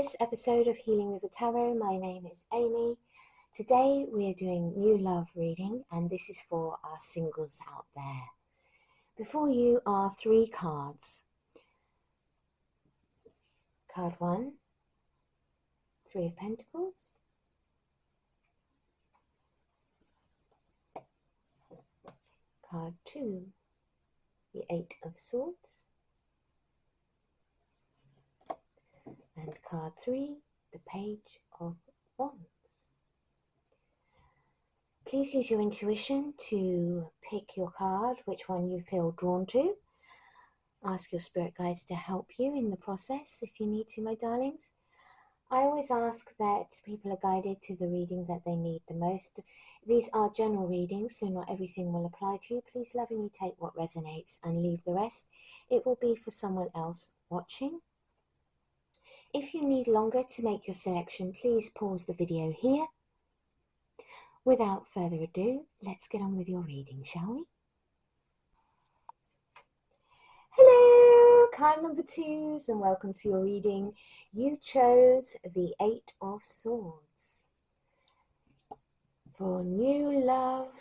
this episode of Healing with the Tarot. My name is Amy. Today we are doing New Love reading, and this is for our singles out there. Before you are 3 cards. Card 1, 3 of Pentacles. Card 2, the 8 of Swords. And card 3, the Page of Wands. Please use your intuition to pick your card, which one you feel drawn to. Ask your spirit guides to help you in the process if you need to, my darlings. I always ask that people are guided to the reading that they need the most. These are general readings, so not everything will apply to you. Please lovingly take what resonates and leave the rest. It will be for someone else watching. If you need longer to make your selection, please pause the video here. Without further ado, let's get on with your reading, shall we? Hello, card number 2s, and welcome to your reading. You chose the 8 of Swords for New Love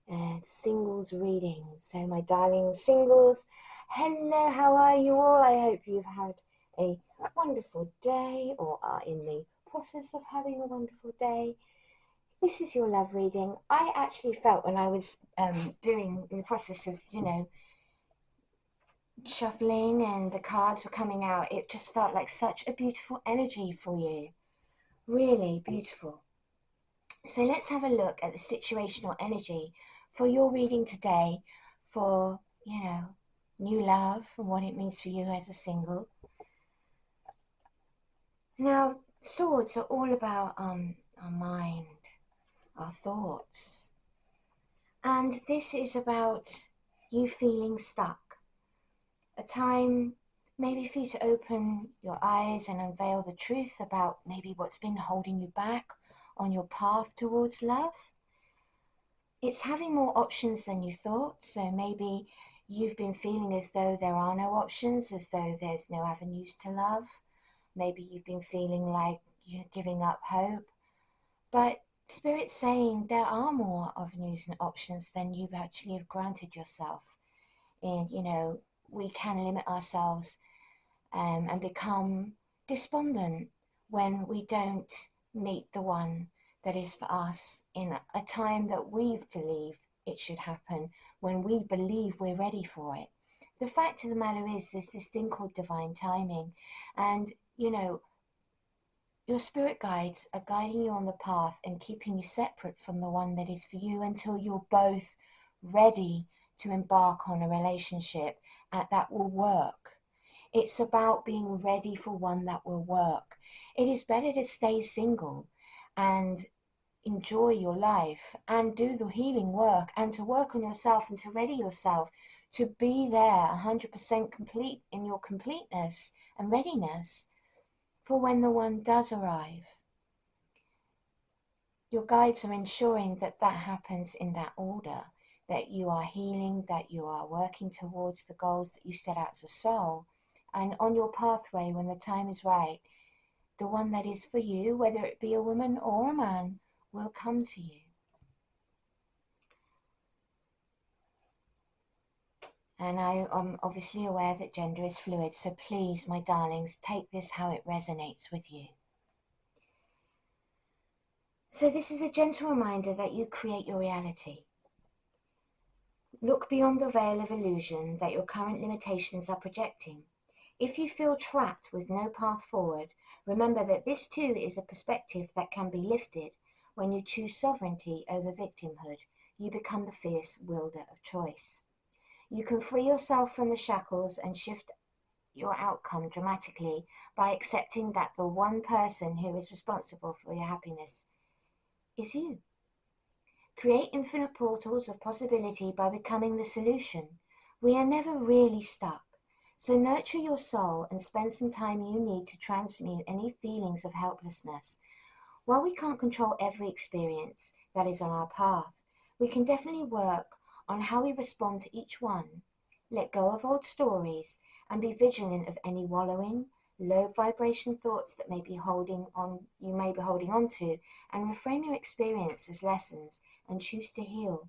and Singles reading. So my darling singles, hello, how are you all? I hope you've had a wonderful day or are in the process of having a wonderful day. This is your love reading. I actually felt when I was doing in the process of, shuffling and the cards were coming out, it just felt like such a beautiful energy for you. Really beautiful. So let's have a look at the situational energy for your reading today for, new love and what it means for you as a single. Now, swords are all about our mind, our thoughts. And this is about you feeling stuck. A time maybe for you to open your eyes and unveil the truth about maybe what's been holding you back on your path towards love. It's having more options than you thought. So maybe you've been feeling as though there are no options, as though there's no avenues to love. Maybe you've been feeling like you're giving up hope. But Spirit's saying there are more avenues and options than you actually have granted yourself. And, we can limit ourselves and become despondent when we don't meet the one that is for us in a time that we believe it should happen, when we believe we're ready for it. The fact of the matter is, there's this thing called divine timing, and your spirit guides are guiding you on the path and keeping you separate from the one that is for you until you're both ready to embark on a relationship that will work. It's about being ready for one that will work. It is better to stay single and enjoy your life and do the healing work and to work on yourself and to ready yourself to be there 100% complete in your completeness and readiness for when the one does arrive. Your guides are ensuring that that happens in that order, that you are healing, that you are working towards the goals that you set out as a soul. And on your pathway, when the time is right, the one that is for you, whether it be a woman or a man, will come to you. And I am obviously aware that gender is fluid, so please, my darlings, take this how it resonates with you. So this is a gentle reminder that you create your reality. Look beyond the veil of illusion that your current limitations are projecting. If you feel trapped with no path forward, remember that this too is a perspective that can be lifted when you choose sovereignty over victimhood. You become the fierce wielder of choice. You can free yourself from the shackles and shift your outcome dramatically by accepting that the one person who is responsible for your happiness is you. Create infinite portals of possibility by becoming the solution. We are never really stuck. So nurture your soul and spend some time you need to transmute any feelings of helplessness. While we can't control every experience that is on our path, we can definitely work on how we respond to each one. Let go of old stories and be vigilant of any wallowing, low vibration thoughts that you may be holding on to, and reframe your experience as lessons and choose to heal.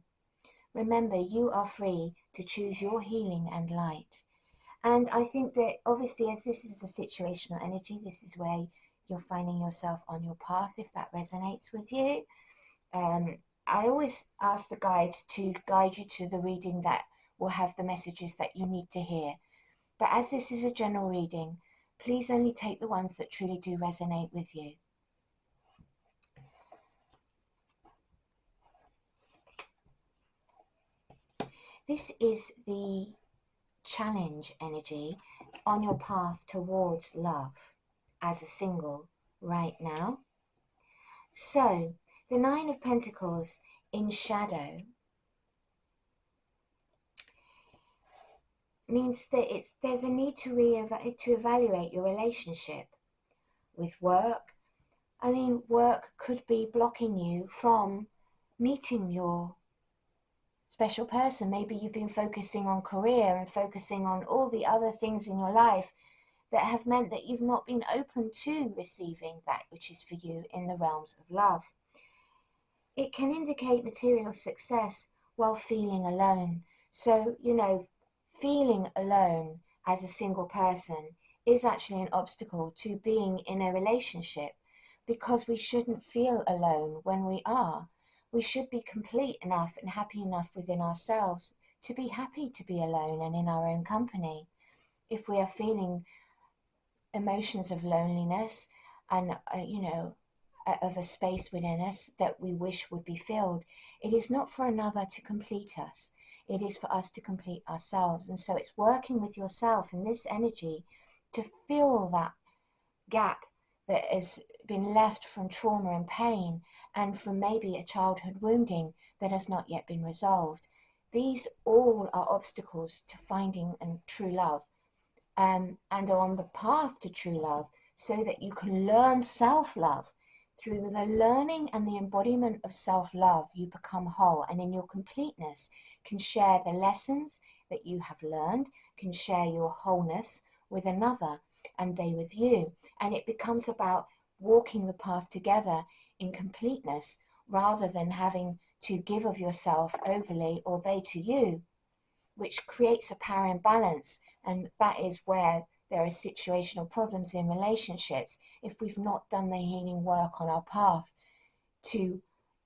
Remember, you are free to choose your healing and light. And I think that obviously, as this is the situational energy, this is where you're finding yourself on your path, if that resonates with you. I always ask the guides to guide you to the reading that will have the messages that you need to hear. But as this is a general reading, please only take the ones that truly do resonate with you. This is the challenge energy on your path towards love as a single right now. So, the Nine of Pentacles in shadow means that there's a need to evaluate your relationship with work. I mean, work could be blocking you from meeting your special person. Maybe you've been focusing on career and focusing on all the other things in your life that have meant that you've not been open to receiving that which is for you in the realms of love. It can indicate material success while feeling alone. So, feeling alone as a single person is actually an obstacle to being in a relationship, because we shouldn't feel alone when we are. We should be complete enough and happy enough within ourselves to be happy to be alone and in our own company. If we are feeling emotions of loneliness and, of a space within us that we wish would be filled, it is not for another to complete us. It is for us to complete ourselves. And so it's working with yourself in this energy to fill that gap that has been left from trauma and pain, and from maybe a childhood wounding that has not yet been resolved. These all are obstacles to finding true love, and are on the path to true love, so that you can learn self-love. Through the learning and the embodiment of self-love, you become whole, and in your completeness can share the lessons that you have learned, can share your wholeness with another, and they with you. And it becomes about walking the path together in completeness, rather than having to give of yourself overly or they to you, which creates a power imbalance. And that is where there are situational problems in relationships, if we've not done the healing work on our path to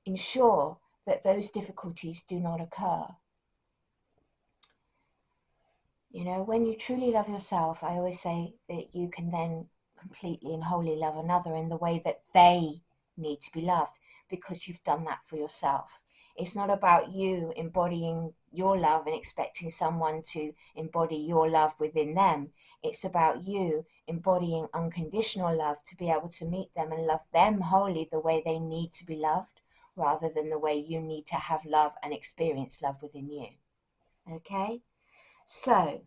ensure that those difficulties do not occur. When you truly love yourself, I always say that you can then completely and wholly love another in the way that they need to be loved, because you've done that for yourself. It's not about you embodying your love and expecting someone to embody your love within them. It's about you embodying unconditional love to be able to meet them and love them wholly the way they need to be loved, rather than the way you need to have love and experience love within you. Okay? So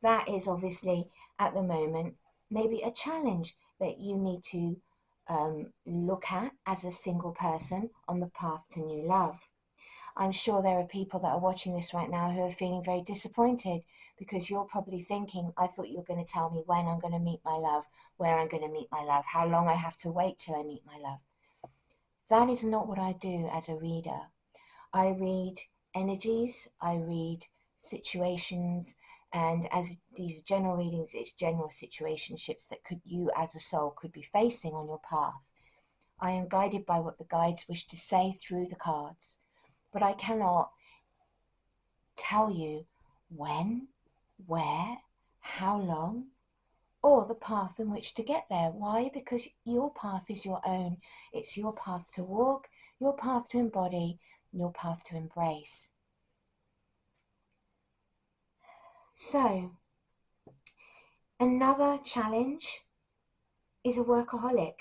that is obviously at the moment maybe a challenge that you need to look at as a single person on the path to new love. I'm sure there are people that are watching this right now who are feeling very disappointed, because you're probably thinking, I thought you were going to tell me when I'm going to meet my love, where I'm going to meet my love, how long I have to wait till I meet my love. That is not what I do as a reader. I read energies, I read situations, and as these general readings, it's general situationships that you as a soul could be facing on your path. I am guided by what the guides wish to say through the cards, but I cannot tell you when, where, how long, or the path in which to get there. Why? Because your path is your own. It's your path to walk, your path to embody, your path to embrace. So, another challenge is a workaholic,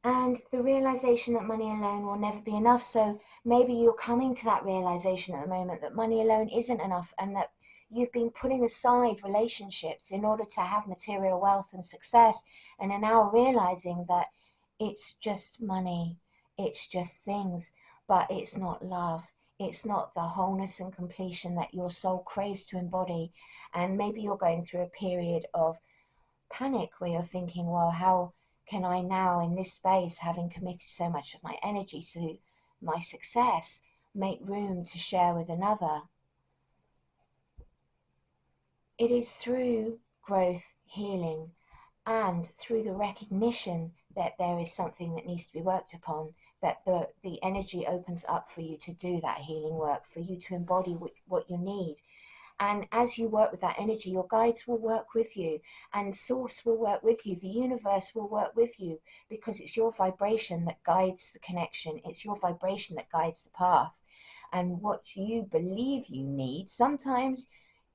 and the realization that money alone will never be enough. So maybe you're coming to that realization at the moment that money alone isn't enough, and that you've been putting aside relationships in order to have material wealth and success, and are now realizing that it's just money, it's just things, but it's not love. It's not the wholeness and completion that your soul craves to embody. And maybe you're going through a period of panic where you're thinking, well, how can I now in this space, having committed so much of my energy to my success, make room to share with another? It is through growth, healing, and through the recognition that there is something that needs to be worked upon, that the energy opens up for you to do that healing work, for you to embody what you need. And as you work with that energy, your guides will work with you, and source will work with you, the universe will work with you, because it's your vibration that guides the connection. It's your vibration that guides the path. And what you believe you need sometimes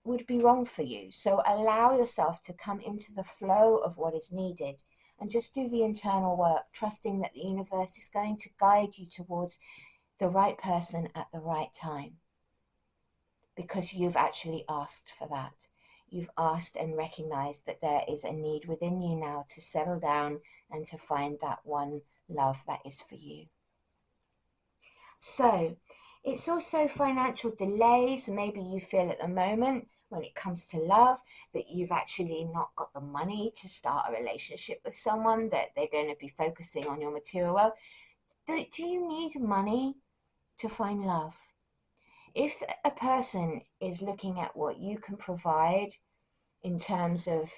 would be wrong for you. So allow yourself to come into the flow of what is needed, and just do the internal work, trusting that the universe is going to guide you towards the right person at the right time, because you've actually asked for that. You've asked and recognized that there is a need within you now to settle down and to find that one love that is for you. So it's also financial delays. Maybe you feel at the moment, when it comes to love, that you've actually not got the money to start a relationship with someone, that they're going to be focusing on your material wealth. Do you need money to find love? If a person is looking at what you can provide in terms of,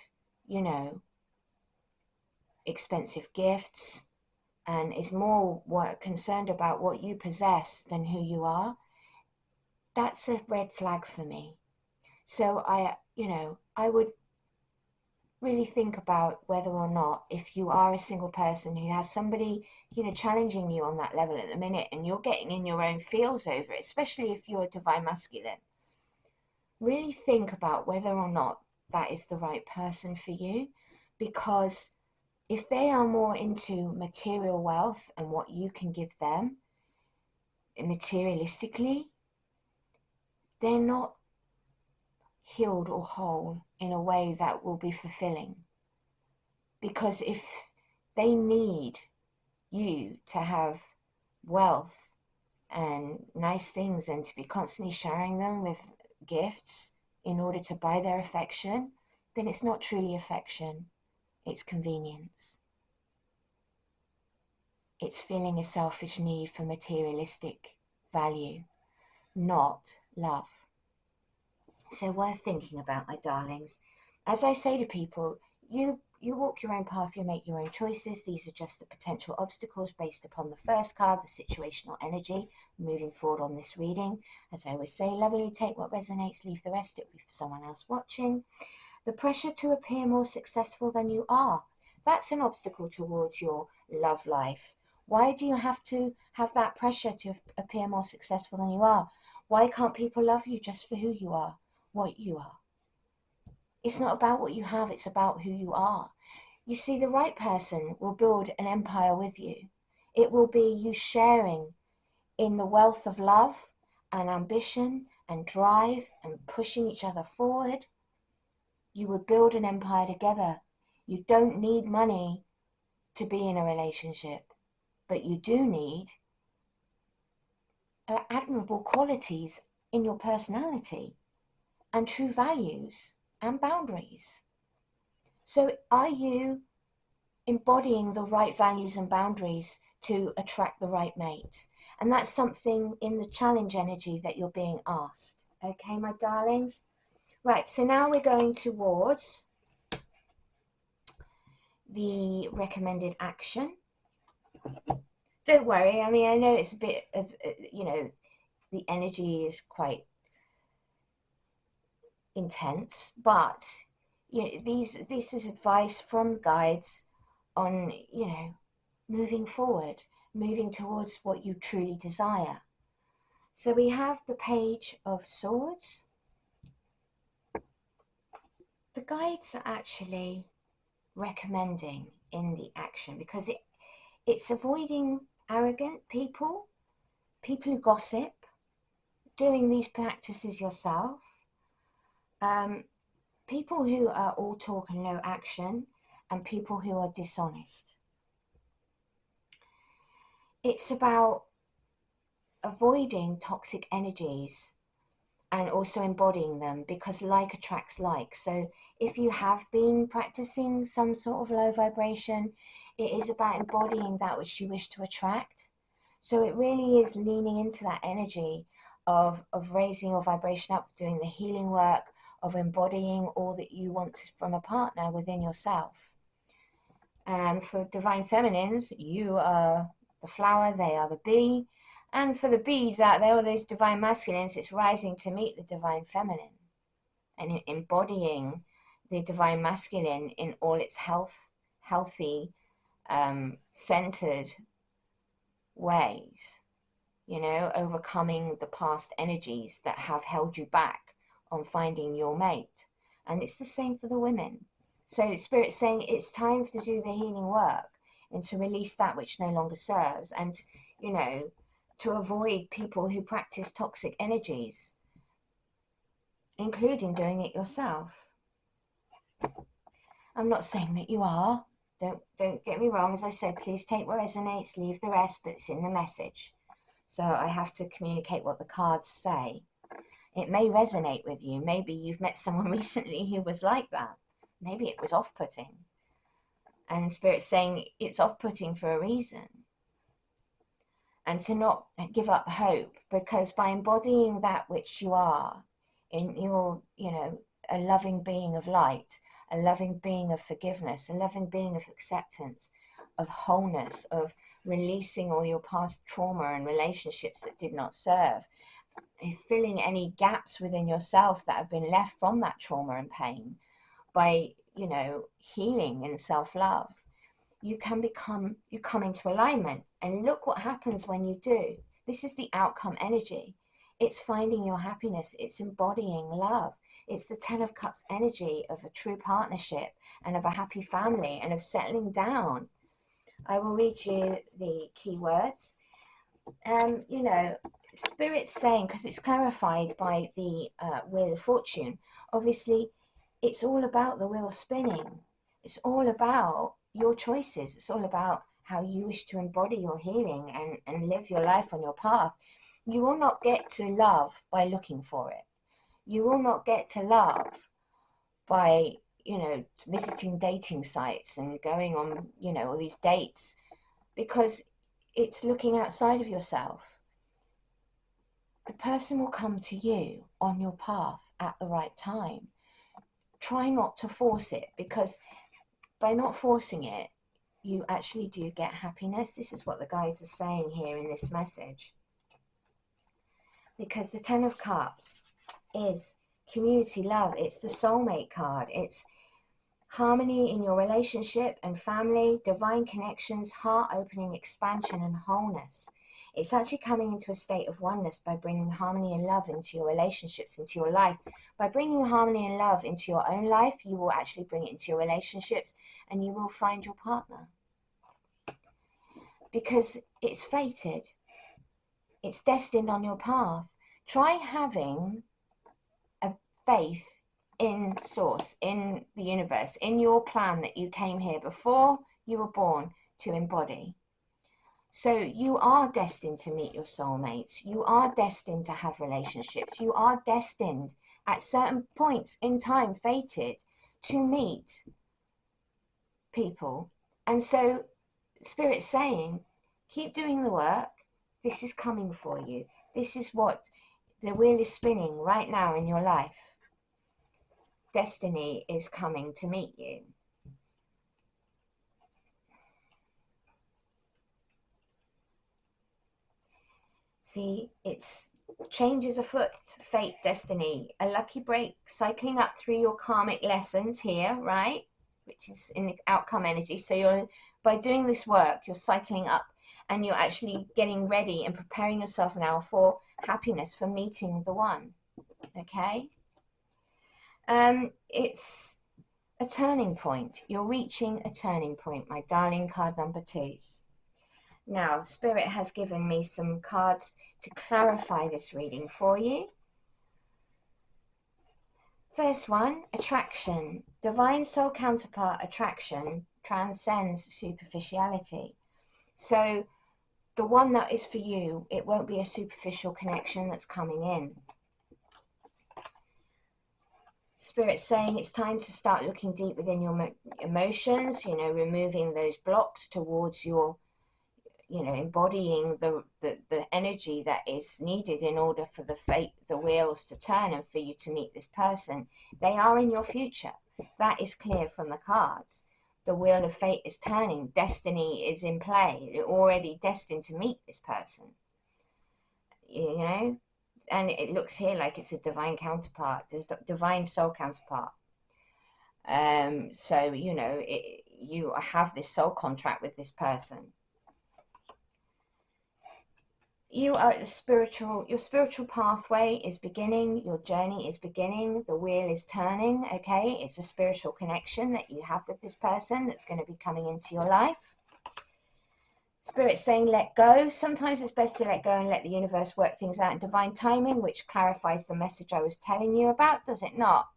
expensive gifts, and is more concerned about what you possess than who you are, that's a red flag for me. So I would really think about whether or not, if you are a single person who has somebody, challenging you on that level at the minute, and you're getting in your own feels over it, especially if you're a divine masculine, really think about whether or not that is the right person for you. Because if they are more into material wealth and what you can give them materialistically, they're not healed or whole in a way that will be fulfilling. Because if they need you to have wealth and nice things, and to be constantly showering them with gifts in order to buy their affection, then it's not truly affection, it's convenience. It's feeling a selfish need for materialistic value, not love. So worth thinking about, my darlings. As I say to people, you walk your own path, you make your own choices. These are just the potential obstacles based upon the first card, the situational energy, moving forward on this reading. As I always say, lovingly take what resonates, leave the rest, it will be for someone else watching. The pressure to appear more successful than you are. That's an obstacle towards your love life. Why do you have to have that pressure to appear more successful than you are? Why can't people love you just for who you are, what you are? It's not about what you have, it's about who you are. You see, the right person will build an empire with you. It will be you sharing in the wealth of love and ambition and drive and pushing each other forward. You would build an empire together. You don't need money to be in a relationship, but you do need admirable qualities in your personality and true values and boundaries. So are you embodying the right values and boundaries to attract the right mate? And that's something in the challenge energy that you're being asked. Okay, my darlings? Right, so now we're going towards the recommended action. Don't worry, I mean, I know it's a bit of, the energy is quite intense, but this is advice from guides on, moving forward, moving towards what you truly desire. So we have the Page of Swords. The guides are actually recommending in the action, because it's avoiding arrogant people who gossip, doing these practices yourself, people who are all talk and no action, and people who are dishonest. It's about avoiding toxic energies and also embodying them, because like attracts like. So if you have been practicing some sort of low vibration, it is about embodying that which you wish to attract. So it really is leaning into that energy of raising your vibration up, doing the healing work, of embodying all that you want from a partner within yourself. And for divine feminines, you are the flower, they are the bee. And for the bees out there, all those divine masculines, it's rising to meet the divine feminine and embodying the divine masculine in all its healthy, centered ways. You know, overcoming the past energies that have held you back on finding your mate. And it's the same for the women. So Spirit's saying it's time to do the healing work and to release that which no longer serves, and, you know, to avoid people who practice toxic energies, including doing it yourself. I'm not saying that you are. Don't get me wrong. As I said, please take what resonates, leave the rest, but it's in the message. So I have to communicate what the cards say. It may resonate with you. Maybe you've met someone recently who was like that. Maybe it was off-putting. And Spirit's saying it's off-putting for a reason. And to not give up hope, because by embodying that which you are in your, you know, a loving being of light, a loving being of forgiveness, a loving being of acceptance, of wholeness, of releasing all your past trauma and relationships that did not serve, filling any gaps within yourself that have been left from that trauma and pain by, you know, healing and self-love, you come into alignment. And look what happens when you do. This is the outcome energy. It's finding your happiness. It's embodying love. It's the 10 of Cups energy of a true partnership and of a happy family and of settling down. I will read you the keywords. You know, Spirit's saying, because it's clarified by the Wheel of Fortune, obviously it's all about the wheel spinning. It's all about your choices. It's all about how you wish to embody your healing and live your life on your path. You will not get to love by looking for it. You will not get to love by, you know, visiting dating sites and going on, you know, all these dates, because it's looking outside of yourself. The person will come to you on your path at the right time. Try not to force it, because by not forcing it, you actually do get happiness. This is what the guides are saying here in this message. Because the 10 of Cups is community love. It's the soulmate card. It's harmony in your relationship and family, divine connections, heart-opening expansion and wholeness. It's actually coming into a state of oneness by bringing harmony and love into your relationships, into your life. By bringing harmony and love into your own life, you will actually bring it into your relationships, and you will find your partner. Because it's fated. It's destined on your path. Try having a faith in source, in the universe, in your plan that you came here before you were born to embody. So you are destined to meet your soulmates. You are destined to have relationships. You are destined at certain points in time, fated, to meet people. And so Spirit's saying, keep doing the work. This is coming for you. This is what the wheel is spinning right now in your life. Destiny is coming to meet you. See, it's changes afoot, fate, destiny, a lucky break, cycling up through your karmic lessons here, right? Which is in the outcome energy. So you're, by doing this work, you're cycling up and you're actually getting ready and preparing yourself now for happiness, for meeting the one. Okay? It's a turning point. You're reaching a turning point, my darling card number 2s. Now, Spirit has given me some cards to clarify this reading for you. First one, attraction. Divine soul counterpart attraction transcends superficiality. So the one that is for you, it won't be a superficial connection that's coming in. Spirit's saying it's time to start looking deep within your emotions, you know, removing those blocks towards your, you know, embodying the energy that is needed in order for the wheels to turn and for you to meet this person. They are in your future. That is clear from the cards. The wheel of fate is turning. Destiny is in play. You're already destined to meet this person. You know? And it looks here like it's a divine counterpart. There's the divine soul counterpart. So, you know, you have this soul contract with this person. You are your spiritual pathway is beginning, your journey is beginning, the wheel is turning, okay? It's a spiritual connection that you have with this person that's going to be coming into your life. Spirit's saying let go. Sometimes it's best to let go and let the universe work things out in divine timing, which clarifies the message I was telling you about, does it not?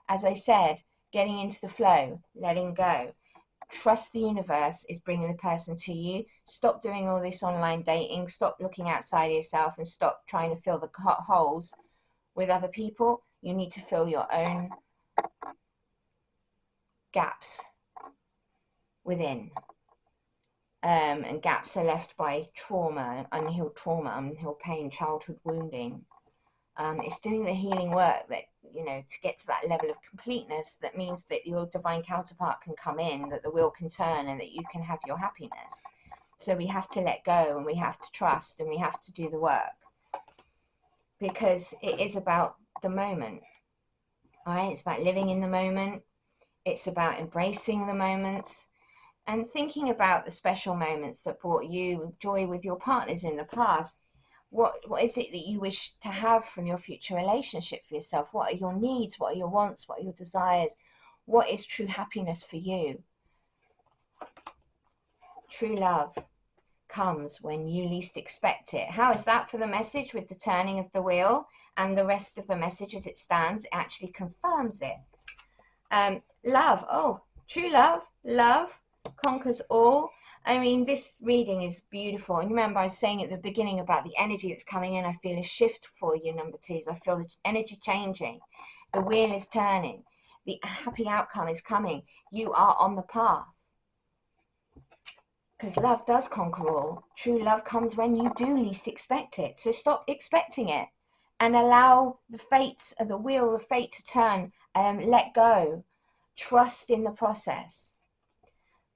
As I said, getting into the flow, letting go. Trust the universe is bringing the person to you. Stop doing all this online dating. Stop looking outside yourself and stop trying to fill the holes with other people. You need to fill your own gaps within. And gaps are left by trauma, unhealed pain, childhood wounding. It's doing the healing work that, you know, to get to that level of completeness, that means that your divine counterpart can come in, that the wheel can turn, and that you can have your happiness. So we have to let go, and we have to trust, and we have to do the work, because it is about the moment. All right, it's about living in the moment. It's about embracing the moments and thinking about the special moments that brought you joy with your partners in the past. What is it that you wish to have from your future relationship for yourself? What are your needs? What are your wants? What are your desires? What is true happiness for you? True love comes when you least expect it. How is that for the message with the turning of the wheel? And the rest of the message as it stands, it actually confirms it. Love. Oh, true love. Love conquers all. I mean, this reading is beautiful. And remember, I was saying at the beginning about the energy that's coming in. I feel a shift for you, number twos. I feel the energy changing. The wheel is turning. The happy outcome is coming. You are on the path. Because love does conquer all. True love comes when you do least expect it. So stop expecting it and allow the fates of the wheel of fate to turn. Let go. Trust in the process.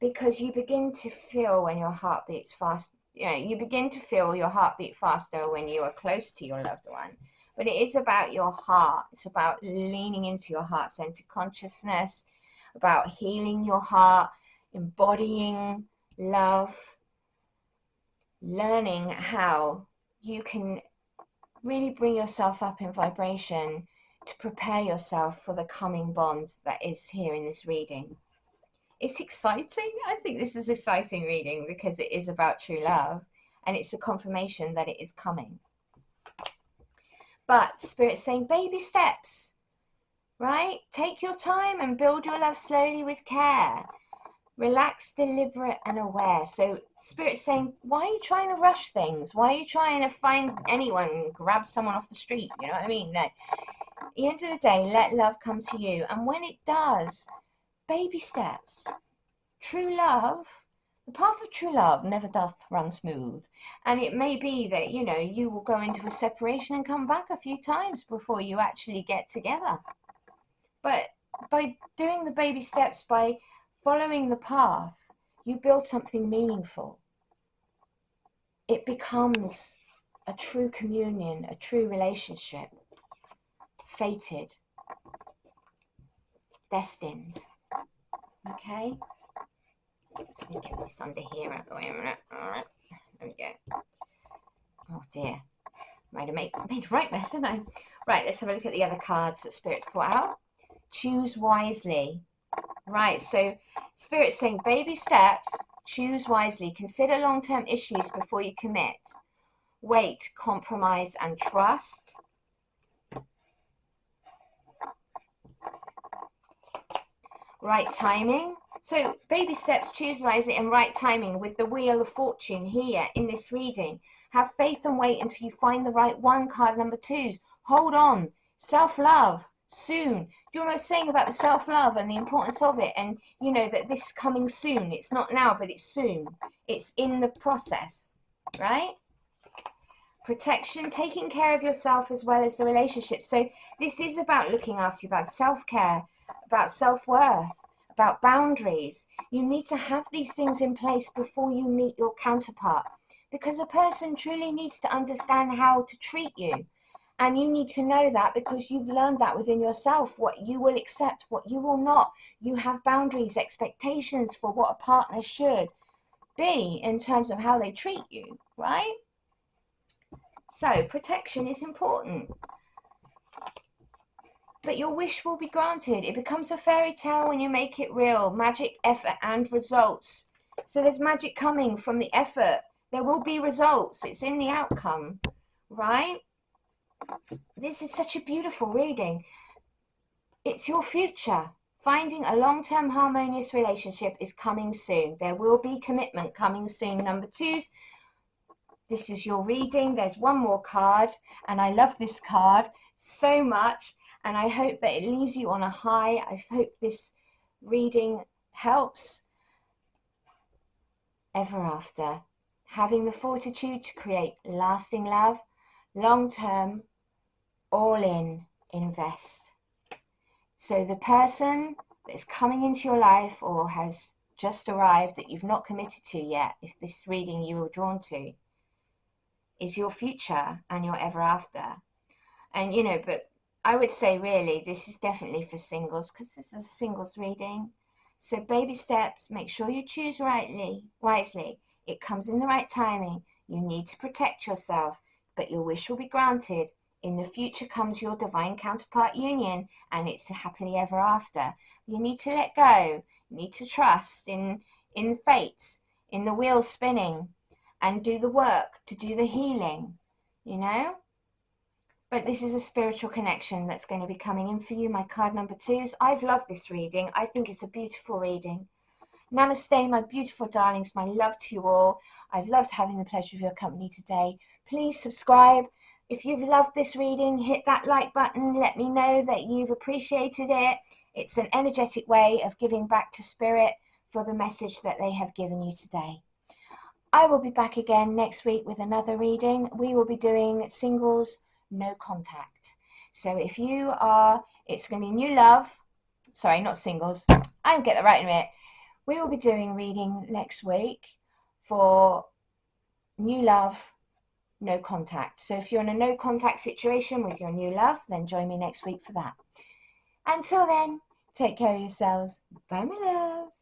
Because you begin to feel when your heart beats fast, you know, you begin to feel your heartbeat faster when you are close to your loved one. But it is about your heart. It's about leaning into your heart-centered consciousness, about healing your heart, embodying love, learning how you can really bring yourself up in vibration to prepare yourself for the coming bond that is here in this reading. It's exciting. I think this is exciting reading because it is about true love and it's a confirmation that it is coming. But Spirit's saying baby steps, right? Take your time and build your love slowly with care. Relaxed, deliberate and aware. So Spirit's saying, why are you trying to rush things? Why are you trying to find anyone, grab someone off the street? You know what I mean? No. At the end of the day, let love come to you. And when it does, baby steps. True love, the path of true love never doth run smooth. And it may be that, you know, you will go into a separation and come back a few times before you actually get together. But by doing the baby steps, by following the path, you build something meaningful. It becomes a true communion, a true relationship. Fated. Destined. Okay? So let me get this under here out the way a minute. Alright. There we go. Oh dear. Made a right mess, didn't I? Right, let's have a look at the other cards that Spirit's put out. Choose wisely. Right, so Spirit's saying baby steps, choose wisely, consider long-term issues before you commit. Wait, compromise and trust. Right timing. So baby steps, choose wisely and right timing with the Wheel of Fortune here in this reading. Have faith and wait until you find the right one, card number twos. Hold on. Self-love. soon. You know what I was saying about the self-love and the importance of it, and you know that this is coming soon. It's not now, but it's soon. It's in the process, right? Protection, taking care of yourself as well as the relationship. So this is about looking after you, about self-care, about self-worth, about boundaries. You need to have these things in place before you meet your counterpart, because a person truly needs to understand how to treat you. And you need to know that, because you've learned that within yourself, what you will accept, what you will not. You have boundaries, expectations for what a partner should be in terms of how they treat you, right? So protection is important. But your wish will be granted. It becomes a fairy tale when you make it real. Magic, effort, and results. So there's magic coming from the effort. There will be results. It's in the outcome, right? This is such a beautiful reading. It's your future. Finding a long-term harmonious relationship is coming soon. There will be commitment coming soon. Number twos, this is your reading. There's one more card, and I love this card so much, and I hope that it leaves you on a high. I hope this reading helps. Ever after. Having the fortitude to create lasting love, long-term, all-in, invest. So the person that's coming into your life or has just arrived that you've not committed to yet, if this reading you were drawn to, is your future and your ever after. And you know, but I would say really this is definitely for singles, because this is a singles reading. So baby steps, make sure you choose wisely. It comes in the right timing. You need to protect yourself, but your wish will be granted. In the future comes your divine counterpart union, and it's a happily ever after. You need to let go. You need to trust in fate, in the wheel spinning, and do the work to do the healing, you know? But this is a spiritual connection that's going to be coming in for you. My card number twos. I've loved this reading. I think it's a beautiful reading. Namaste, my beautiful darlings. My love to you all. I've loved having the pleasure of your company today. Please subscribe. If you've loved this reading, hit that like button. Let me know that you've appreciated it. It's an energetic way of giving back to spirit for the message that they have given you today. I will be back again next week with another reading. We will be doing singles, no contact. So if you are, it's going to be new love. Sorry, not singles. I'll get that right in a minute. We will be doing reading next week for new love, no contact. So if you're in a no contact situation with your new love, then join me next week for that. Until then, take care of yourselves. Bye, my loves.